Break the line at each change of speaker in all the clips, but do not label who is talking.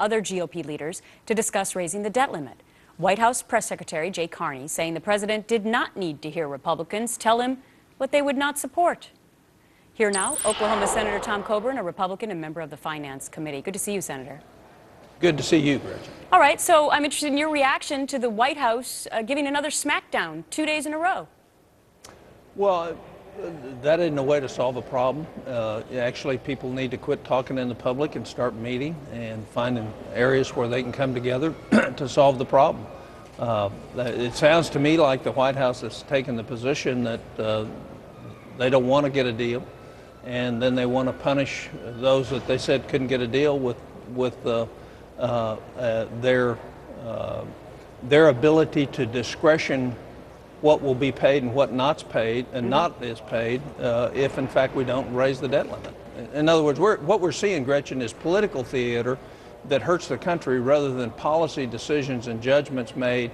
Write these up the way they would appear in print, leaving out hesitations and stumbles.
other GOP leaders to discuss raising the debt limit. White House Press Secretary Jay Carney saying the president did not need to hear Republicans tell him what they would not support. Here now, Oklahoma Senator Tom Coburn, a Republican and member of the Finance Committee. Good to see you, Senator.
Good to see you, Gretchen.
All right, so I'm interested in your reaction to the White House giving another smackdown 2 days in a row.
Well, that isn't a way to solve a problem. Actually, people need to quit talking in the public and start meeting and finding areas where they can come together to solve the problem. It sounds to me like the White House has taken the position that they don't want to get a deal, and then they want to punish those that they said couldn't get a deal with their ability to discretion what will be paid and what not paid and not is paid if in fact we don't raise the debt limit. In other words, what we're seeing, Gretchen, is political theater that hurts the country rather than policy decisions and judgments made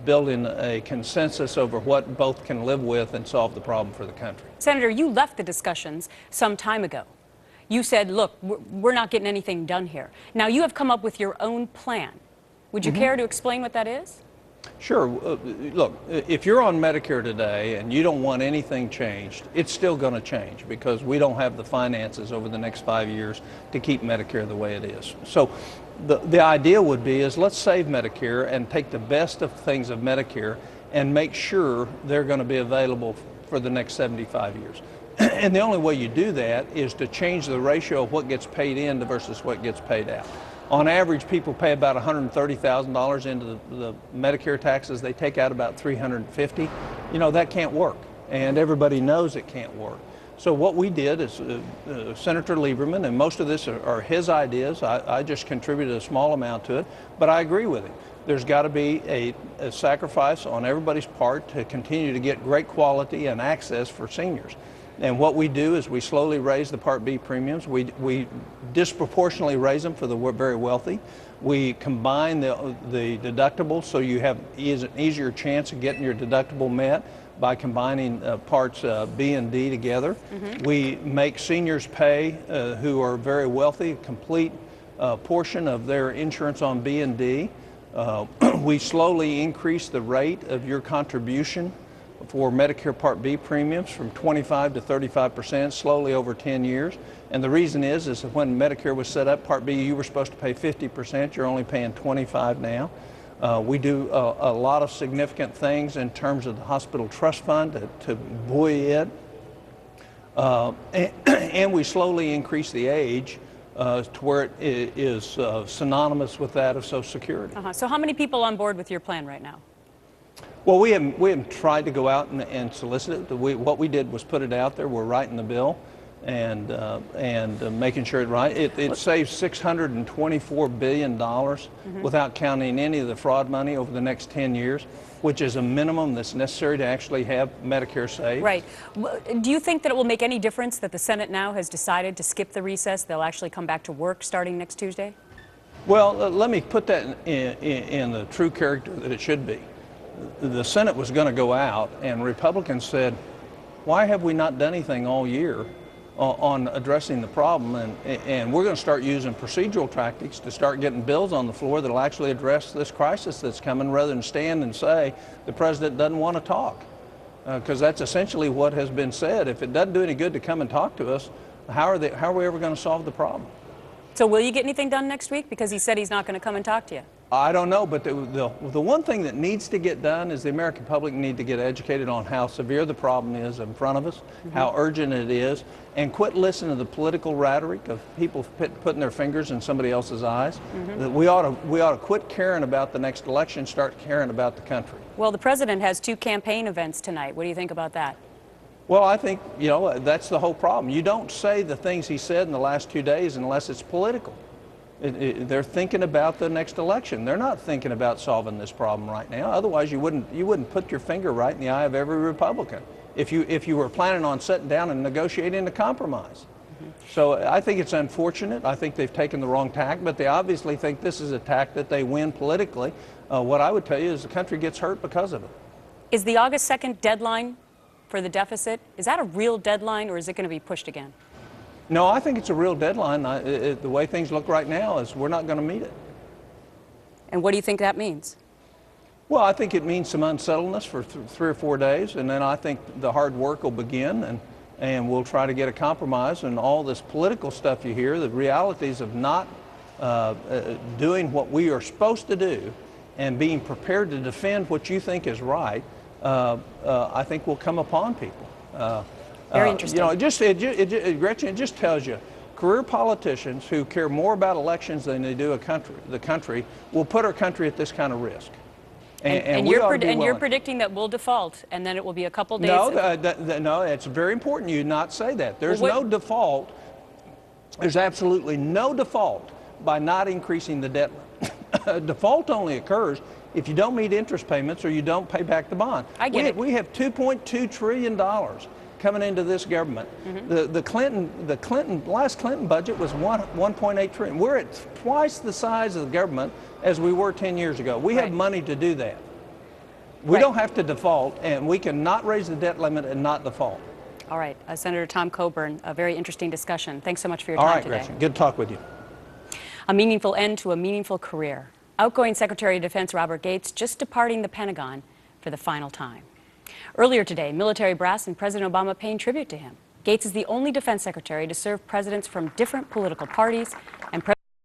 building a consensus over what both can live with and solve the problem for the country.
Senator, you left the discussions some time ago. You said, look, we're not getting anything done here. Now you have come up with your own plan. Would you care to explain what that is?
Sure. Look, if you're on Medicare today and you don't want anything changed, it's still going to change because we don't have the finances over the next 5 years to keep Medicare the way it is. So the idea would be is let's save Medicare and take the best of things of Medicare and make sure they're going to be available for the next 75 years. And the only way you do that is to change the ratio of what gets paid in versus what gets paid out. On average, people pay about $130,000 into the Medicare taxes. They take out about $350,000. You know, that can't work, and everybody knows it can't work. So what we did is Senator Lieberman, and most of this are his ideas. I just contributed a small amount to it, but I agree with him. There's got to be a sacrifice on everybody's part to continue to get great quality and access for seniors. And what we do is we slowly raise the Part B premiums. We disproportionately raise them for the very wealthy. We combine the deductibles so you have an easier chance of getting your deductible met by combining parts B and D together. We make seniors pay who are very wealthy a complete portion of their insurance on B and D. We slowly increase the rate of your contribution for Medicare Part B premiums from 25 to 35% slowly over 10 years. And the reason is that when Medicare was set up, Part B, you were supposed to pay 50%. You're only paying 25 now. We do a lot of significant things in terms of the hospital trust fund to buoy it. And we slowly increase the age to where it is synonymous with that of Social Security.
So how many people on board with your plan right now?
Well, we haven't tried to go out and solicit it. What we did was put it out there. We're writing the bill and making sure it's right. It saves $624 billion without counting any of the fraud money over the next 10 years, which is a minimum that's necessary to actually have Medicare saved.
Right. Do you think that it will make any difference that the Senate now has decided to skip the recess? They'll actually come back to work starting next Tuesday?
Well, let me put that in the true character that it should be. The Senate was going to go out, and Republicans said, why have we not done anything all year on addressing the problem? And we're going to start using procedural tactics to start getting bills on the floor that will actually address this crisis that's coming, rather than stand and say the president doesn't want to talk. Because that's essentially what has been said. If it doesn't do any good to come and talk to us, how are we ever going to solve the problem?
So will you get anything done next week? Because he said he's not going to come and talk to you.
I don't know, but the one thing that needs to get done is the American public need to get educated on how severe the problem is in front of us, how urgent it is, and quit listening to the political rhetoric of people putting their fingers in somebody else's eyes. We ought to quit caring about the next election, start caring about the country.
Well, the president has 2 campaign events tonight. What do you think about that?
Well, I think, you know, that's the whole problem. You don't say the things he said in the last 2 days unless it's political. They're thinking about the next election. They're not thinking about solving this problem right now. Otherwise, you wouldn't put your finger right in the eye of every Republican if you were planning on sitting down and negotiating a compromise. So I think it's unfortunate. I think they've taken the wrong tack, but they obviously think this is a tack that they win politically. What I would tell you is the country gets hurt because of it.
Is the August 2nd deadline for the deficit, is that a real deadline, or is it going to be pushed again?
No, I think it's a real deadline. The way things look right now is we're not going to meet it.
And what do you think that means?
Well, I think it means some unsettledness for 3 or 4 days, and then I think the hard work will begin, and we'll try to get a compromise. And all this political stuff you hear, the realities of not doing what we are supposed to do and being prepared to defend what you think is right, I think will come upon people.
Very interesting.
You know, Gretchen, it just tells you, career politicians who care more about elections than they do the country will put our country at this kind of risk. And
you're predicting that we'll default, and then it will be a couple days.
No, it's very important you not say that. There's no default. There's absolutely no default by not increasing the debt limit. Default only occurs if you don't meet interest payments or you don't pay back the bond.
I get it.
We have $2.2 trillion coming into this government. The last Clinton budget was $1.8 trillion. We're at twice the size of the government as we were 10 years ago. We have money to do that. We don't have to default, and we can not raise the debt limit and not default.
All right, Senator Tom Coburn, a very interesting discussion. Thanks so much for your time today.
All right, Gretchen, good to talk with you.
A meaningful end to a meaningful career. Outgoing Secretary of Defense Robert Gates just departing the Pentagon for the final time. Earlier today, military brass and President Obama paying tribute to him. Gates is the only defense secretary to serve presidents from different political parties and